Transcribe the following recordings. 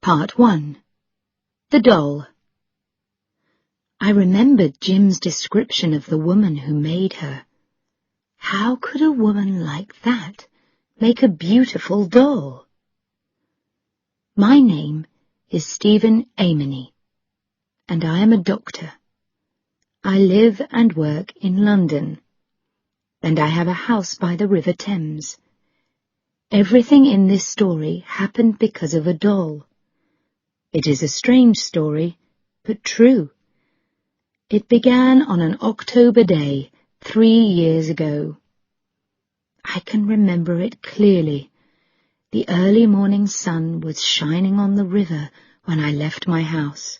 Part 1. The Doll. I remembered Jim's description of the woman who made her. How could a woman like that make a beautiful doll? My name is Stephen Amory, and I am a doctor. I live and work in London, and I have a house by the River Thames. Everything in this story happened because of a doll. It is a strange story, but true. It began on an October day 3 years ago. I can remember it clearly. The early morning sun was shining on the river when I left my house.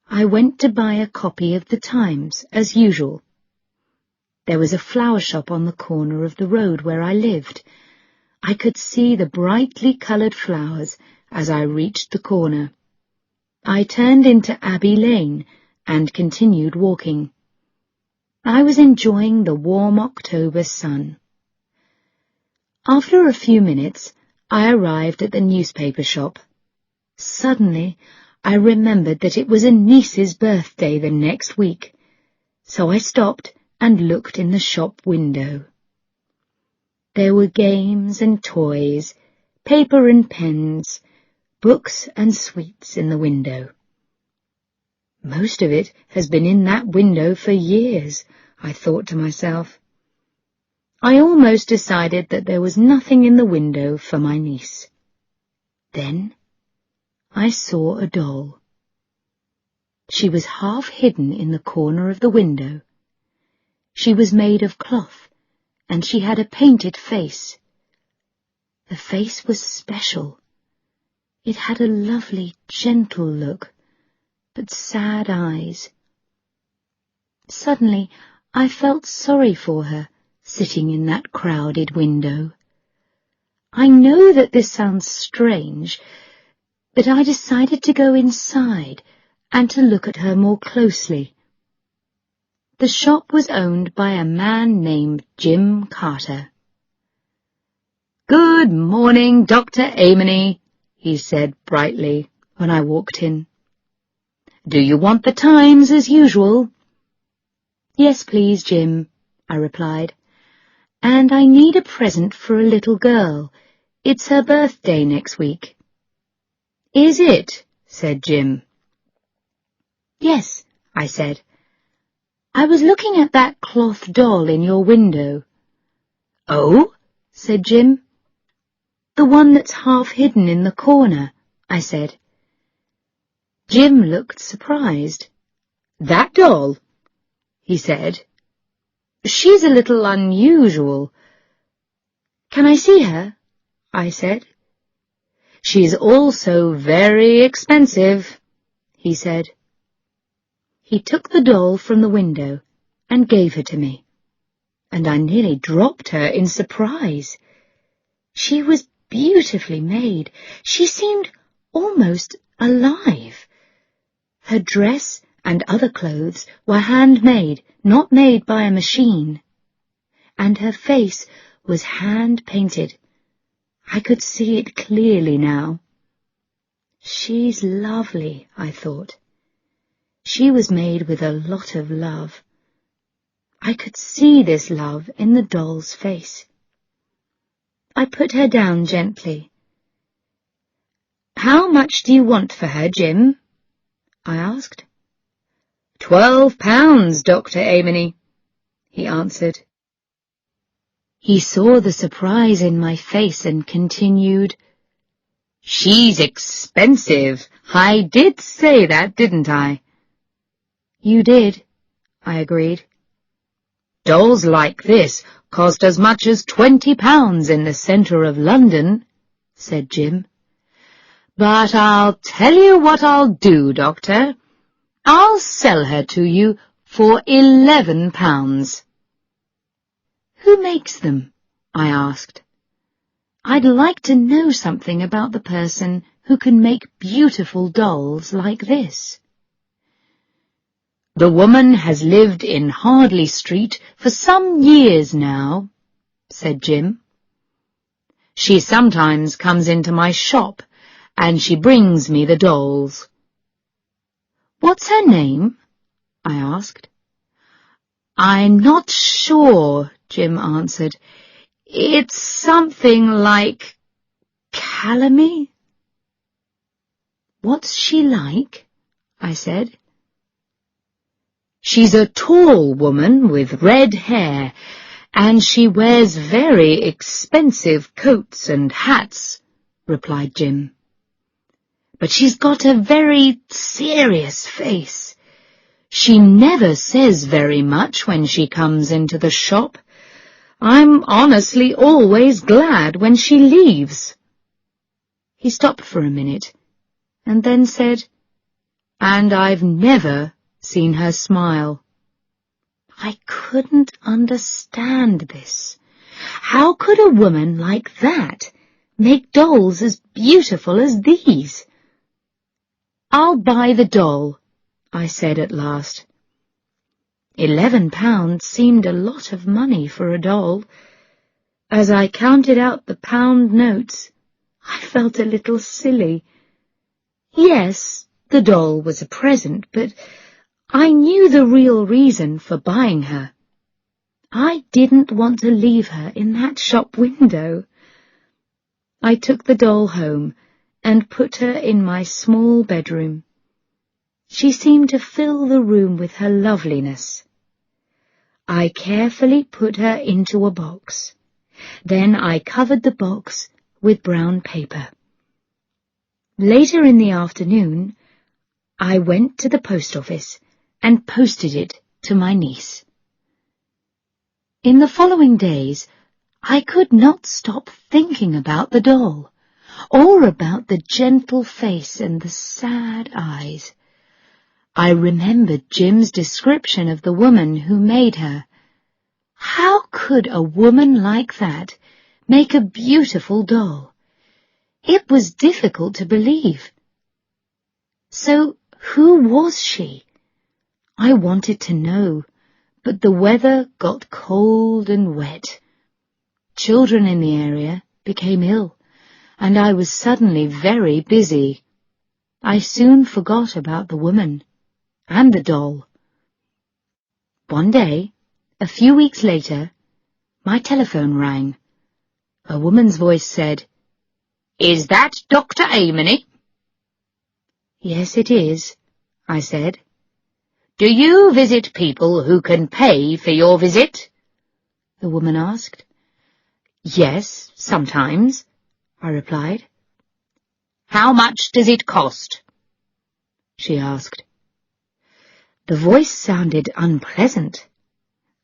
I went to buy a copy of the Times, as usual. There was a flower shop on the corner of the road where I lived. I could see the brightly coloured flowers as I reached the corner. I turned into Abbey Lane and continued walking. I was enjoying the warm October sun. After a few minutes, I arrived at the newspaper shop. Suddenly, I remembered that it was a niece's birthday the next week, so I stopped and looked in the shop window. There were games and toys, paper and pens, books and sweets in the window. Most of it has been in that window for years, I thought to myself. I almost decided that there was nothing in the window for my niece. Then I saw a doll. She was half hidden in the corner of the window. She was made of cloth, and she had a painted face. The face was special. It had a lovely, gentle look, but sad eyes. Suddenly, I felt sorry for her, sitting in that crowded window. I know that this sounds strange, but I decided to go inside and to look at her more closely. The shop was owned by a man named Jim Carter. "Good morning, Dr. Amory," he said brightly when I walked in. "Do you want the Times as usual?" "Yes, please, Jim," I replied. "And I need a present for a little girl. It's her birthday next week." "Is it?" said Jim. "Yes," I said. "I was looking at that cloth doll in your window." "Oh?" said Jim. "The one that's half hidden in the corner," I said. Jim looked surprised. "That doll?" he said. "She's a little unusual." "Can I see her?" I said. "She's also very expensive," he said. He took the doll from the window and gave her to me, and I nearly dropped her in surprise. She was beautifully made. She seemed almost alive. Her dress and other clothes were handmade, not made by a machine. And her face was hand-painted. I could see it clearly now. She's lovely, I thought. She was made with a lot of love. I could see this love in the doll's face. I put her down gently. "How much do you want for her, Jim?" I asked. £12, Dr. Amory," he answered. He saw the surprise in my face and continued, "She's expensive. I did say that, didn't I?" "You did," I agreed. "Dolls like this cost as much as £20 in the centre of London," said Jim. "But I'll tell you what I'll do, Doctor. I'll sell her to you for £11. "Who makes them?" I asked. "I'd like to know something about the person who can make beautiful dolls like this." "The woman has lived in Hardley Street for some years now," said Jim. "She sometimes comes into my shop and she brings me the dolls." "What's her name?" I asked. "I'm not sure," Jim answered. "It's something like Calamy." "What's she like?" I said. "She's a tall woman with red hair, and she wears very expensive coats and hats," replied Jim. "But she's got a very serious face. She never says very much when she comes into the shop. I'm honestly always glad when she leaves." He stopped for a minute, and then said, "And I've never seen her smile." I couldn't understand this. How could a woman like that make dolls as beautiful as these? "I'll buy the doll," I said at last. £11 seemed a lot of money for a doll. As I counted out the pound notes, I felt a little silly. Yes, the doll was a present, but I knew the real reason for buying her. I didn't want to leave her in that shop window. I took the doll home and put her in my small bedroom. She seemed to fill the room with her loveliness. I carefully put her into a box. Then I covered the box with brown paper. Later in the afternoon, I went to the post office and posted it to my niece. In the following days, I could not stop thinking about the doll, or about the gentle face and the sad eyes. I remembered Jim's description of the woman who made her. How could a woman like that make a beautiful doll? It was difficult to believe. So who was she? I wanted to know, but the weather got cold and wet. Children in the area became ill, and I was suddenly very busy. I soon forgot about the woman and the doll. One day, a few weeks later, my telephone rang. A woman's voice said, "Is that Dr. Amory?" "Yes, it is," I said. "Do you visit people who can pay for your visit?" the woman asked. "Yes, sometimes," I replied. "How much does it cost?" she asked. The voice sounded unpleasant.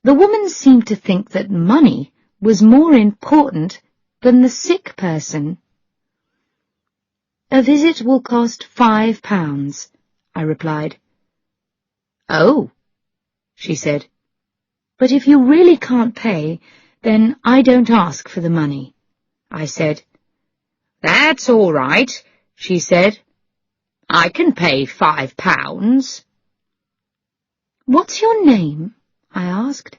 The woman seemed to think that money was more important than the sick person. "A visit will cost £5, I replied. "Oh," she said. "But if you really can't pay, then I don't ask for the money," I said. "That's all right," she said. "I can pay £5. "What's your name?" I asked.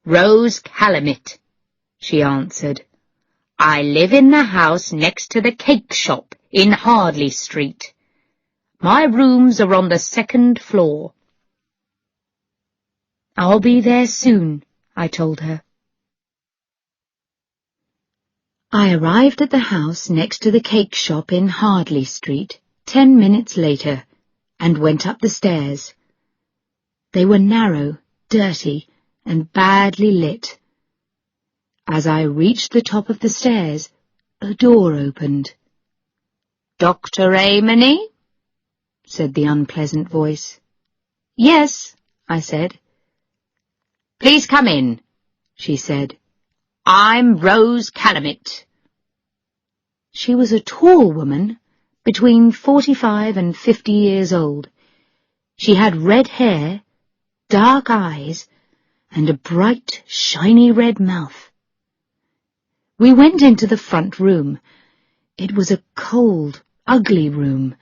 "Rose Calamit," she answered. "I live in the house next to the cake shop in Hardley Street. My rooms are on the 2nd floor. "I'll be there soon," I told her. I arrived at the house next to the cake shop in Hardley Street 10 minutes later and went up the stairs. They were narrow, dirty, and badly lit. As I reached the top of the stairs, a door opened. "Dr. Amory?" said the unpleasant voice. "Yes," I said. "Please come in," she said. "I'm Rose Calamit." She was a tall woman, between 45 and 50 years old. She had red hair, dark eyes, and a bright, shiny red mouth. We went into the front room. It was a cold, ugly room,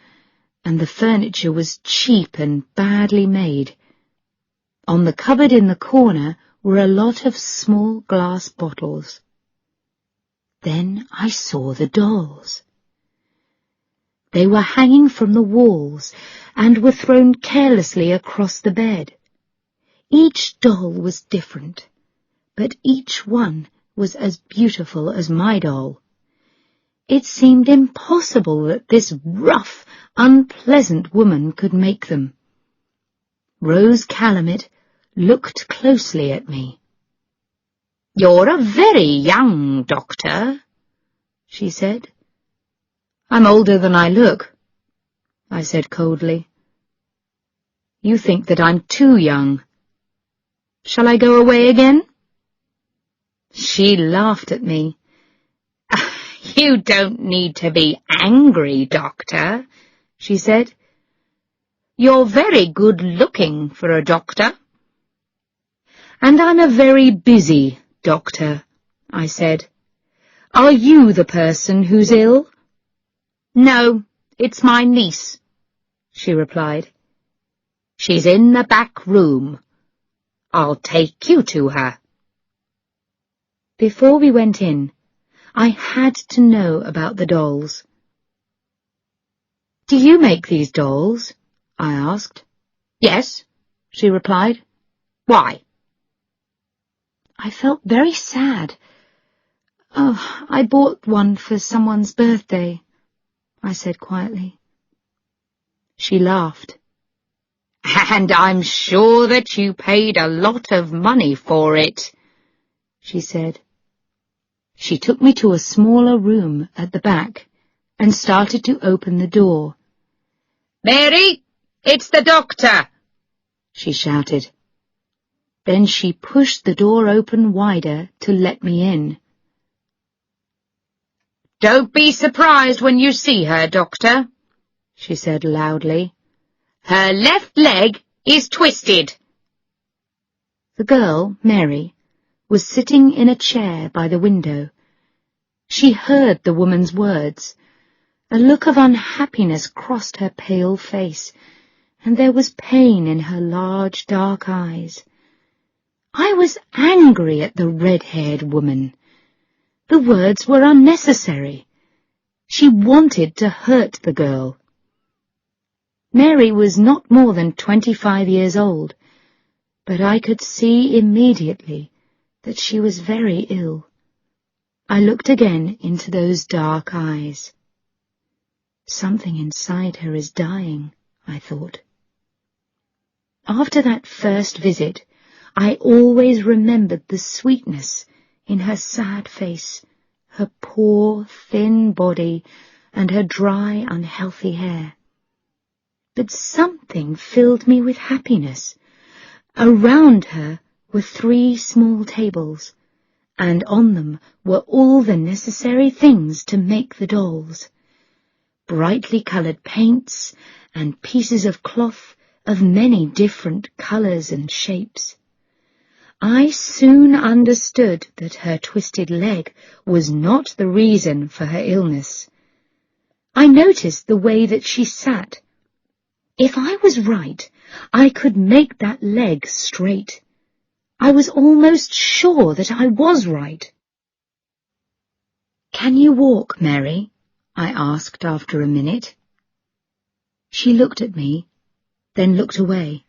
and the furniture was cheap and badly made. On the cupboard in the corner were a lot of small glass bottles. Then I saw the dolls. They were hanging from the walls and were thrown carelessly across the bed. Each doll was different, but each one was as beautiful as my doll. It seemed impossible that this rough, unpleasant woman could make them. Rose Calumet looked closely at me. "You're a very young doctor," she said. "I'm older than I look," I said coldly. "You think that I'm too young. Shall I go away again?" She laughed at me. "You don't need to be angry, Doctor," she said. "You're very good-looking for a doctor." "And I'm a very busy doctor," I said. "Are you the person who's ill?" "No, it's my niece," she replied. "She's in the back room. I'll take you to her." Before we went in, I had to know about the dolls. "Do you make these dolls?" I asked. "Yes," she replied. "Why?" I felt very sad. "Oh, I bought one for someone's birthday," I said quietly. She laughed. "And I'm sure that you paid a lot of money for it," she said. She took me to a smaller room at the back and started to open the door. "Mary, it's the doctor," she shouted. Then she pushed the door open wider to let me in. "Don't be surprised when you see her, Doctor," she said loudly. "Her left leg is twisted." The girl, Mary, was sitting in a chair by the window. She heard the woman's words. A look of unhappiness crossed her pale face, and there was pain in her large, dark eyes. I was angry at the red-haired woman. The words were unnecessary. She wanted to hurt the girl. Mary was not more than 25 years old, but I could see immediately that she was very ill. I looked again into those dark eyes. Something inside her is dying, I thought. After that first visit, I always remembered the sweetness in her sad face, her poor, thin body, and her dry, unhealthy hair. But something filled me with happiness. Around her were 3 small tables, and on them were all the necessary things to make the dolls. Brightly coloured paints and pieces of cloth of many different colours and shapes. I soon understood that her twisted leg was not the reason for her illness. I noticed the way that she sat. If I was right, I could make that leg straight. I was almost sure that I was right. "Can you walk, Mary?" I asked after a minute. She looked at me, then looked away.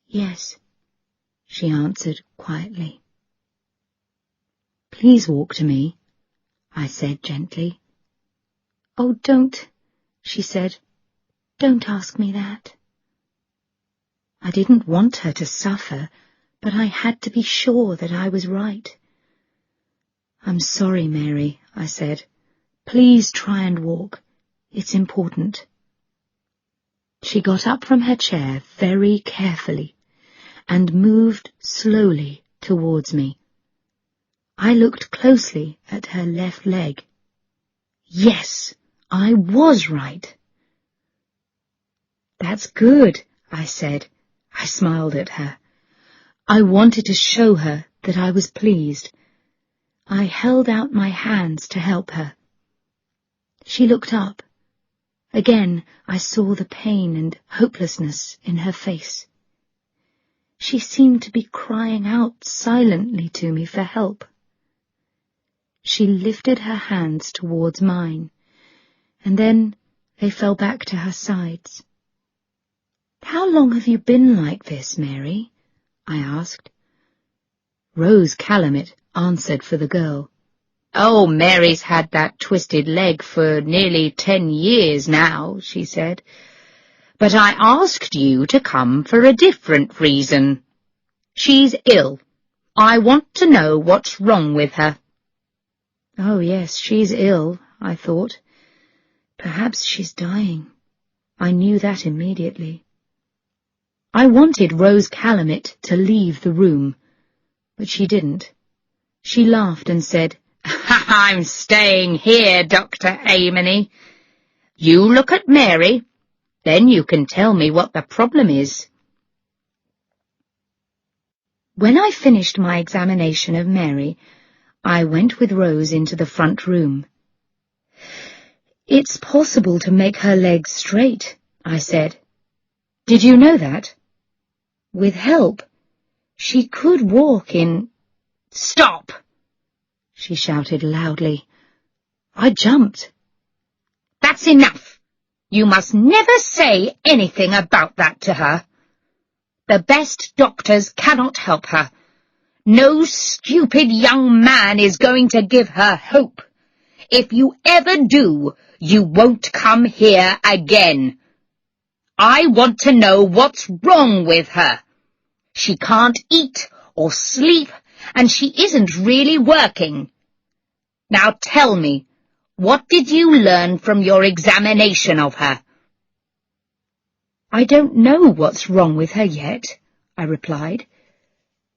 "Yes," she answered quietly. "Please walk to me," I said gently. "Oh, don't," she said. "Don't ask me that." I didn't want her to suffer, but I had to be sure that I was right. "I'm sorry, Mary," I said. "Please try and walk. It's important." She got up from her chair very carefully and moved slowly towards me. I looked closely at her left leg. Yes, I was right. "That's good," I said. I smiled at her. I wanted to show her that I was pleased. I held out my hands to help her. She looked up. Again I saw the pain and hopelessness in her face. She seemed to be crying out silently to me for help. She lifted her hands towards mine. and then they fell back to her sides. "How long have you been like this, Mary?" I asked. Rose Calumet answered for the girl. "Oh, Mary's had that twisted leg for nearly 10 years now," she said. "But I asked you to come for a different reason. She's ill. I want to know what's wrong with her." Oh, yes, she's ill, I thought. Perhaps she's dying. I knew that immediately. I wanted Rose Calumet to leave the room, but she didn't. She laughed and said, "I'm staying here, Dr. Amory. You look at Mary, then you can tell me what the problem is." When I finished my examination of Mary, I went with Rose into the front room. "It's possible to make her legs straight," I said. "Did you know that? With help, she could walk in—" "Stop!" she shouted loudly. I jumped. "That's enough. You must never say anything about that to her. The best doctors cannot help her. No stupid young man is going to give her hope. If you ever do, you won't come here again. I want to know what's wrong with her. She can't eat or sleep, and she isn't really working. Now tell me, what did you learn from your examination of her?" "I don't know what's wrong with her yet," I replied.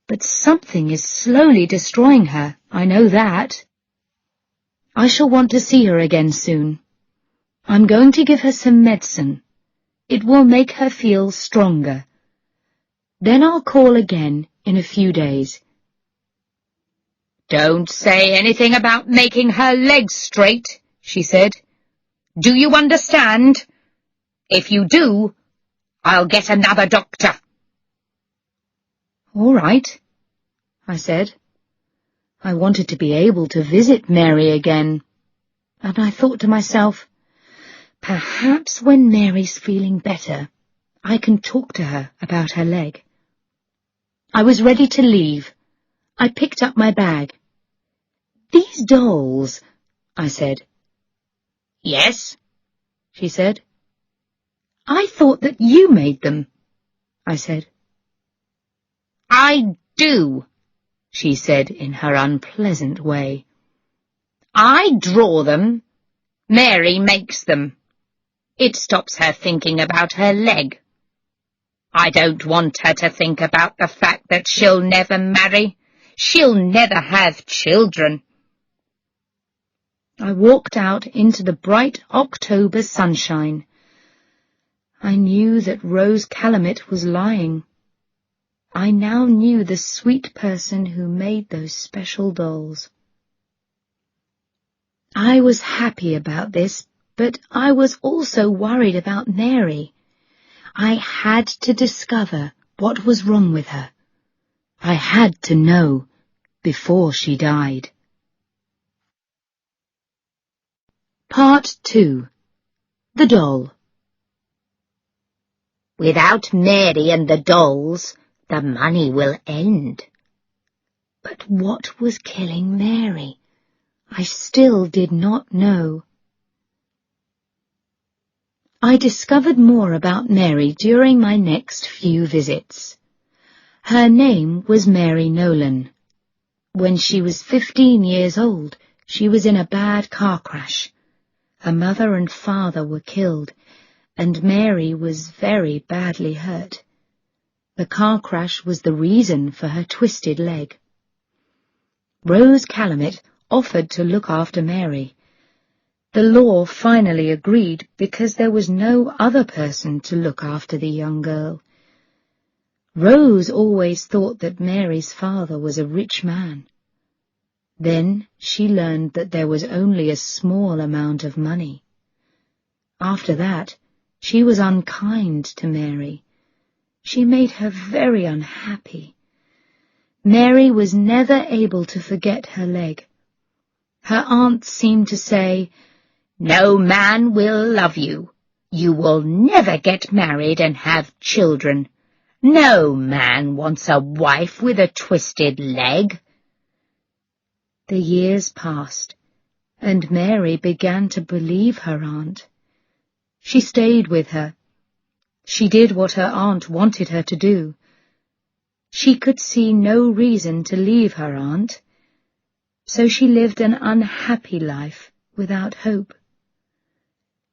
"But something is slowly destroying her, I know that. I shall want to see her again soon. I'm going to give her some medicine. It will make her feel stronger. Then I'll call again in a few days." "Don't say anything about making her legs straight," she said. "Do you understand? If you do, I'll get another doctor." "All right," I said. I wanted to be able to visit Mary again, and I thought to myself, perhaps when Mary's feeling better, I can talk to her about her leg. I was ready to leave. I picked up my bag. "These dolls," I said. "Yes," she said. "I thought that you made them," I said. "I do," she said in her unpleasant way. "I draw them. Mary makes them. It stops her thinking about her leg. I don't want her to think about the fact that she'll never marry. She'll never have children." I walked out into the bright October sunshine. I knew that Rose Calumet was lying. I now knew the sweet person who made those special dolls. I was happy about this, but I was also worried about Mary. I had to discover what was wrong with her. I had to know before she died. Part 2. The Doll. Without Mary and the dolls, the money will end. But what was killing Mary? I still did not know. I discovered more about Mary during my next few visits. Her name was Mary Nolan. When she was 15 years old, she was in a bad car crash. Her mother and father were killed, and Mary was very badly hurt. The car crash was the reason for her twisted leg. Rose Calumet offered to look after Mary. The law finally agreed because there was no other person to look after the young girl. Rose always thought that Mary's father was a rich man. Then she learned that there was only a small amount of money. After that, she was unkind to Mary. She made her very unhappy. Mary was never able to forget her leg. Her aunt seemed to say, No man will love you. You will never get married and have children. No man wants a wife with a twisted leg." The years passed, and Mary began to believe her aunt. She stayed with her. She did what her aunt wanted her to do. She could see no reason to leave her aunt, so she lived an unhappy life without hope.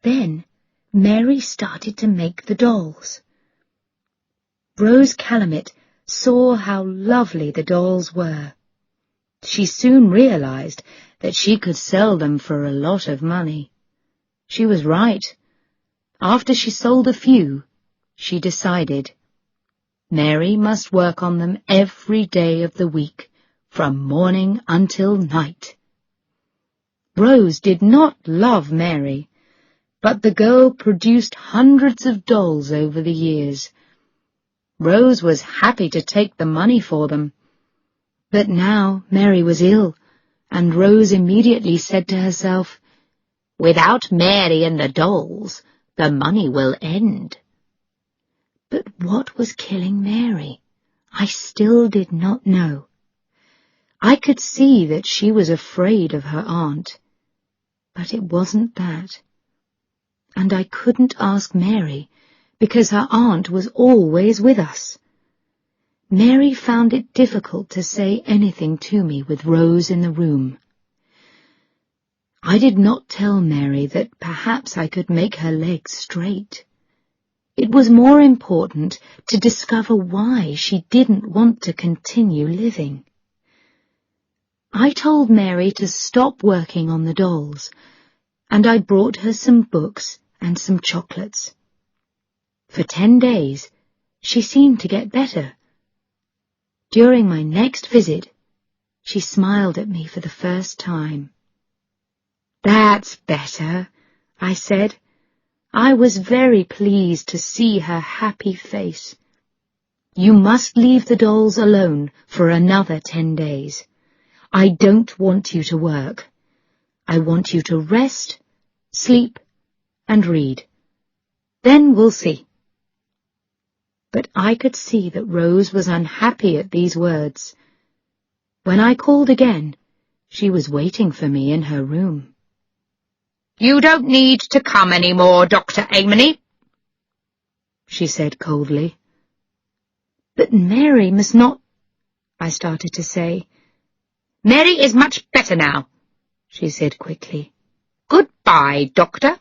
Then Mary started to make the dolls. Rose Calamit saw how lovely the dolls were. She soon realized that she could sell them for a lot of money. She was right. After she sold a few, she decided Mary must work on them every day of the week, from morning until night. Rose did not love Mary, but the girl produced hundreds of dolls over the years. Rose was happy to take the money for them. But now Mary was ill, and Rose immediately said to herself, "Without Mary and the dolls, the money will end." But what was killing Mary? I still did not know. I could see that she was afraid of her aunt, but it wasn't that. And I couldn't ask Mary, because her aunt was always with us. Mary found it difficult to say anything to me with Rose in the room. I did not tell Mary that perhaps I could make her legs straight. It was more important to discover why she didn't want to continue living. I told Mary to stop working on the dolls, and I brought her some books and some chocolates. For 10 days, she seemed to get better. During my next visit, she smiled at me for the first time. "That's better," I said. I was very pleased to see her happy face. "You must leave the dolls alone for another 10 days. I don't want you to work. I want you to rest, sleep, and read. Then we'll see." But I could see that Rose was unhappy at these words. When I called again, she was waiting for me in her room. "You don't need to come any more, Dr. Amory," she said coldly. "But Mary must not—" I started to say. "Mary is much better now," she said quickly. "Goodbye, Doctor."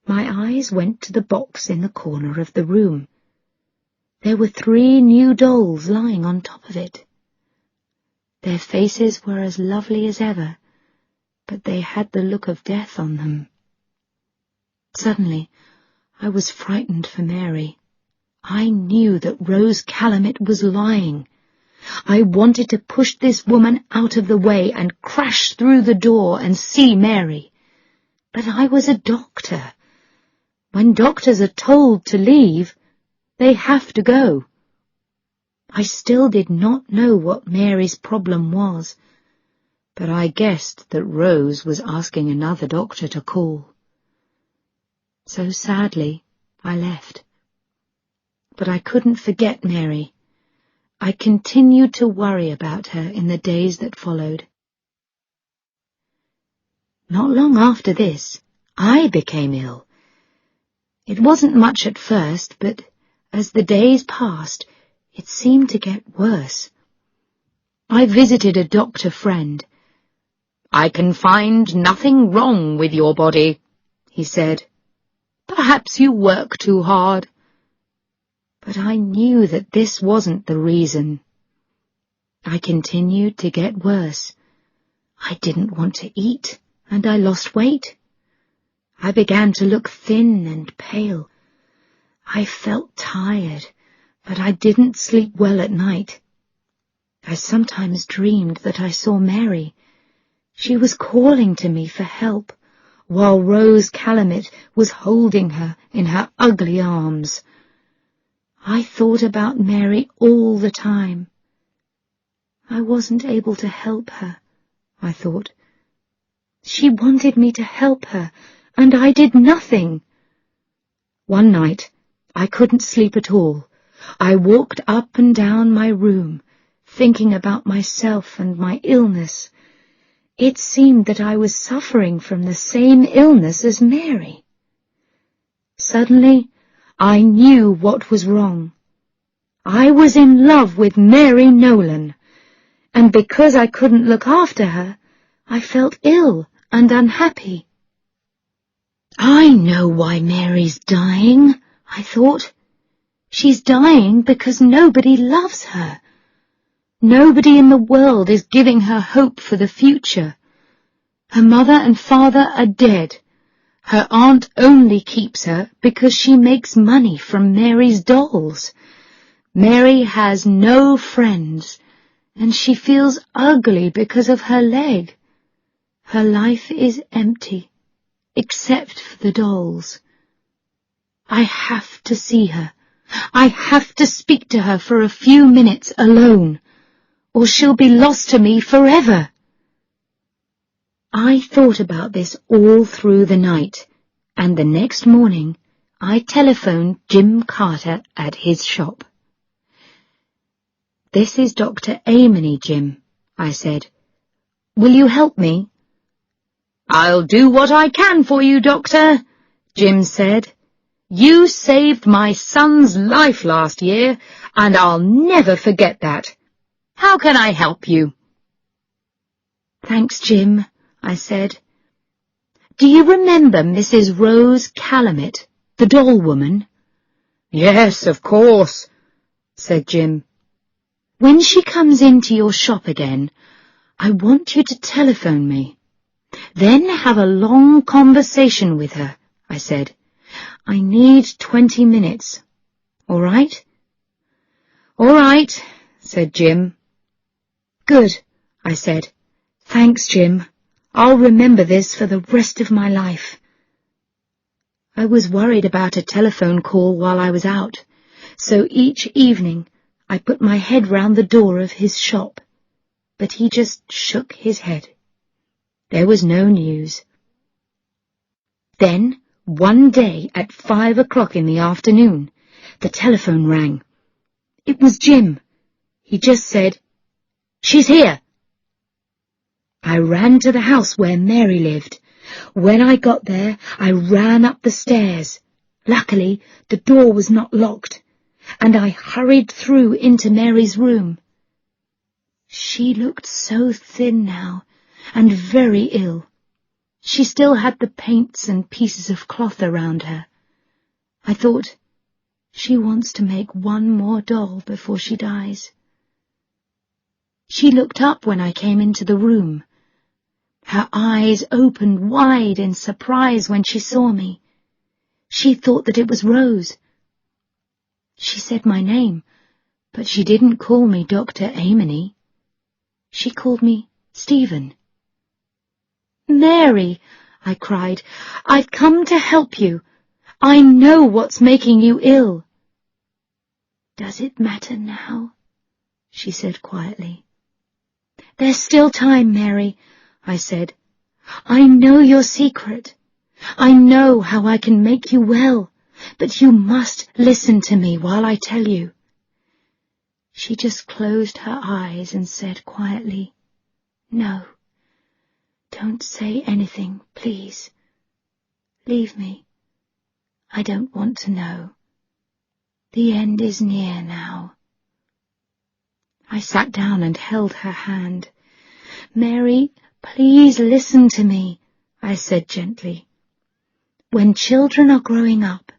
My eyes went to the box in the corner of the room. There were 3 new dolls lying on top of it. Their faces were as lovely as ever, but they had the look of death on them. Suddenly, I was frightened for Mary. I knew that Rose Calamit was lying. I wanted to push this woman out of the way and crash through the door and see Mary. But I was a doctor. When doctors are told to leave, they have to go. I still did not know what Mary's problem was, but I guessed that Rose was asking another doctor to call. So sadly, I left. But I couldn't forget Mary. I continued to worry about her in the days that followed. Not long after this, I became ill. It wasn't much at first, but as the days passed, it seemed to get worse. I visited a doctor friend. "I can find nothing wrong with your body," he said. "Perhaps you work too hard." But I knew that this wasn't the reason. I continued to get worse. I didn't want to eat, and I lost weight. I began to look thin and pale. I felt tired, but I didn't sleep well at night. I sometimes dreamed that I saw Mary. She was calling to me for help, while Rose Calamit was holding her in her ugly arms. I thought about Mary all the time. I wasn't able to help her, I thought. She wanted me to help her, and I did nothing. One night, I couldn't sleep at all. I walked up and down my room, thinking about myself and my illness. It seemed that I was suffering from the same illness as Mary. Suddenly, I knew what was wrong. I was in love with Mary Nolan, and because I couldn't look after her, I felt ill and unhappy. I know why Mary's dying, I thought. She's dying because nobody loves her. Nobody in the world is giving her hope for the future. Her mother and father are dead. Her aunt only keeps her because she makes money from Mary's dolls. Mary has no friends, and she feels ugly because of her leg. Her life is empty, except for the dolls. I have to see her. I have to speak to her for a few minutes alone, or she'll be lost to me forever. I thought about this all through the night, and the next morning I telephoned Jim Carter at his shop. "This is Dr. Amory, Jim," I said. "Will you help me?" "I'll do what I can for you, Doctor," Jim said. "You saved my son's life last year, and I'll never forget that. How can I help you?" "Thanks, Jim," I said. "Do you remember Mrs. Rose Calumet, the doll woman?" "Yes, of course," said Jim. "When she comes into your shop again, I want you to telephone me. Then have a long conversation with her," I said. "I need 20 minutes. All right?" "All right," said Jim. "Good," I said. "Thanks, Jim. I'll remember this for the rest of my life." I was worried about a telephone call while I was out, so each evening I put my head round the door of his shop, but he just shook his head. There was no news. Then, one day at 5 o'clock in the afternoon, the telephone rang. It was Jim. He just said, "She's here." I ran to the house where Mary lived. When I got there, I ran up the stairs. Luckily, the door was not locked, and I hurried through into Mary's room. She looked so thin now, and very ill. She still had the paints and pieces of cloth around her. I thought, she wants to make one more doll before she dies. She looked up when I came into the room. Her eyes opened wide in surprise when she saw me. She thought that it was Rose. She said my name, but she didn't call me Dr. Amory. She called me Stephen. "Mary," I cried, "I've come to help you. I know what's making you ill." "Does it matter now?" she said quietly. "There's still time, Mary," I said. "I know your secret. I know how I can make you well, but you must listen to me while I tell you." She just closed her eyes and said quietly, "No. Don't say anything, please. Leave me. I don't want to know. The end is near now." I sat down and held her hand. "Mary, please listen to me," I said gently. "When children are growing up,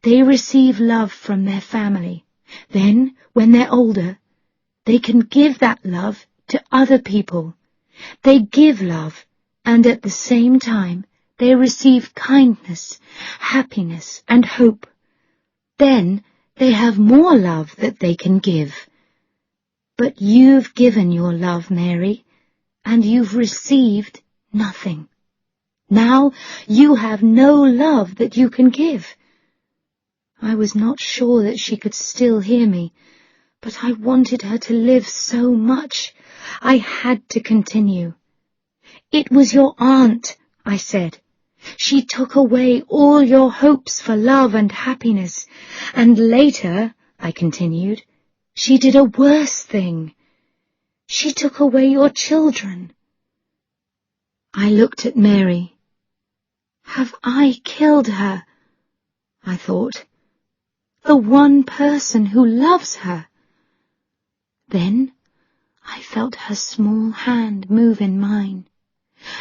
they receive love from their family. Then, when they're older, they can give that love to other people. They give love, and at the same time, they receive kindness, happiness, and hope. Then they have more love that they can give. But you've given your love, Mary, and you've received nothing. Now you have no love that you can give." I was not sure that she could still hear me, but I wanted her to live so much. I had to continue. "It was your aunt," I said. "She took away all your hopes for love and happiness, and later," I continued, "she did a worse thing. She took away your children." I looked at Mary. Have I killed her? I thought. The one person who loves her. Then I felt her small hand move in mine,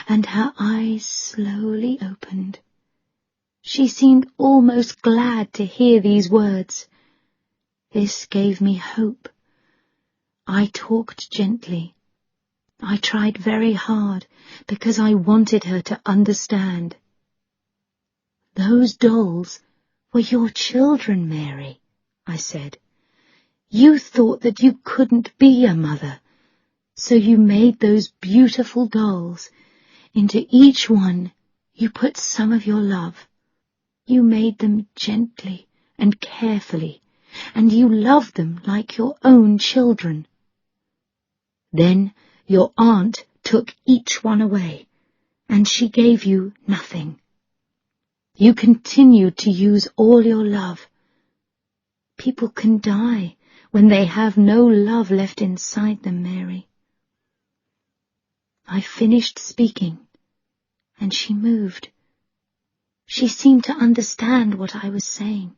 and her eyes slowly opened. She seemed almost glad to hear these words. This gave me hope. I talked gently. I tried very hard because I wanted her to understand. "Those dolls were your children, Mary," I said. "You thought that you couldn't be a mother, so you made those beautiful dolls. Into each one you put some of your love. You made them gently and carefully, and you loved them like your own children. Then your aunt took each one away, and she gave you nothing. You continued to use all your love. People can die when they have no love left inside them, Mary." I finished speaking, and she moved. She seemed to understand what I was saying.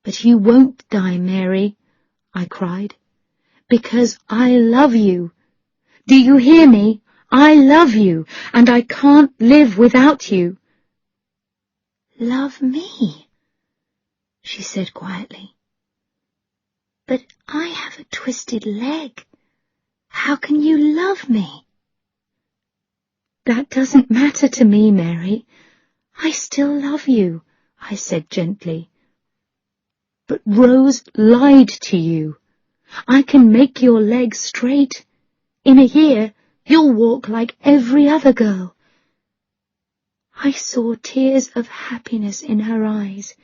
"But you won't die, Mary," I cried, "because I love you. Do you hear me? I love you, and I can't live without you." "Love me?" she said quietly. "But I have a twisted leg. How can you love me?" "That doesn't matter to me, Mary. I still love you," I said gently. "But Rose lied to you. I can make your leg straight. In a year, you'll walk like every other girl." I saw tears of happiness in her eyes.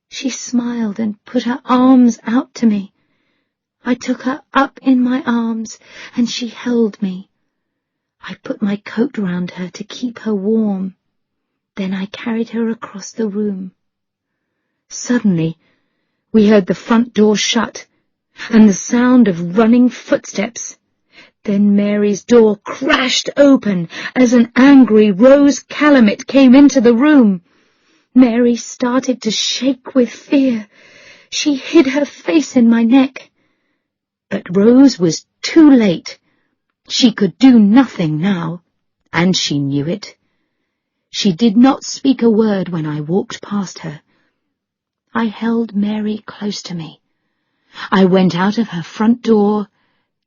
She smiled and put her arms out to me. I took her up in my arms, and she held me. I put my coat round her to keep her warm. Then I carried her across the room. Suddenly, we heard the front door shut, and the sound of running footsteps. Then Mary's door crashed open as an angry Rose Calamit came into the room. Mary started to shake with fear. She hid her face in my neck. But Rose was too late. She could do nothing now, and she knew it. She did not speak a word when I walked past her. I held Mary close to me. I went out of her front door,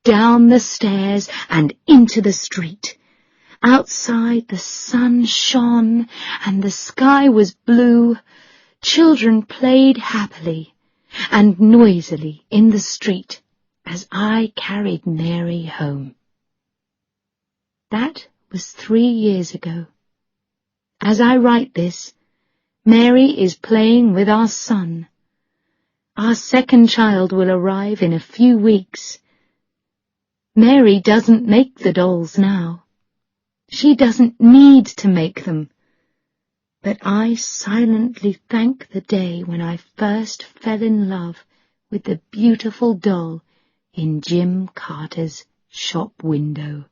down the stairs, and into the street. Outside the sun shone, and the sky was blue. Children played happily and noisily in the street as I carried Mary home. That was 3 years ago. As I write this, Mary is playing with our son. Our second child will arrive in a few weeks. Mary doesn't make the dolls now. She doesn't need to make them. But I silently thank the day when I first fell in love with the beautiful doll in Jim Carter's shop window.